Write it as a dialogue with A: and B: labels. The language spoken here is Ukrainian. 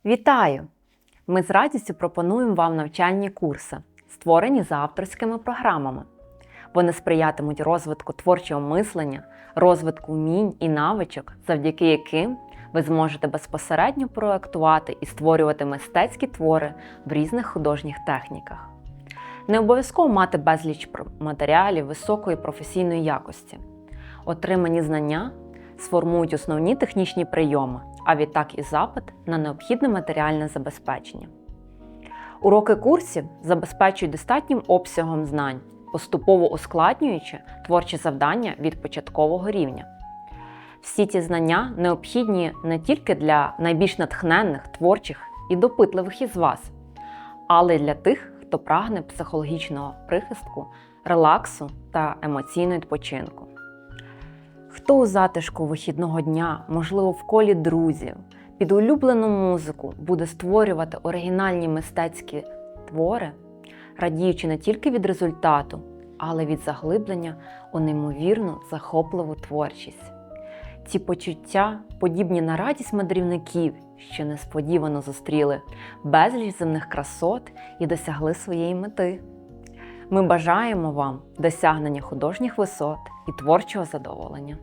A: Вітаю! Ми з радістю пропонуємо вам навчальні курси, створені за авторськими програмами. Вони сприятимуть розвитку творчого мислення, розвитку вмінь і навичок, завдяки яким ви зможете безпосередньо проектувати і створювати мистецькі твори в різних художніх техніках. Не обов'язково мати безліч матеріалів високої професійної якості. Отримані знання сформують основні технічні прийоми, а відтак і запит на необхідне матеріальне забезпечення. Уроки курсів забезпечують достатнім обсягом знань, поступово ускладнюючи творчі завдання від початкового рівня. Всі ці знання необхідні не тільки для найбільш натхненних, творчих і допитливих із вас, але й для тих, хто прагне психологічного прихистку, релаксу та емоційного відпочинку. Хто у затишку вихідного дня, можливо, в колі друзів, під улюблену музику буде створювати оригінальні мистецькі твори, радіючи не тільки від результату, але й від заглиблення у неймовірну захопливу творчість. Ці почуття подібні на радість мандрівників, що несподівано зустріли безліч земних красот і досягли своєї мети. Ми бажаємо вам досягнення художніх висот і творчого задоволення.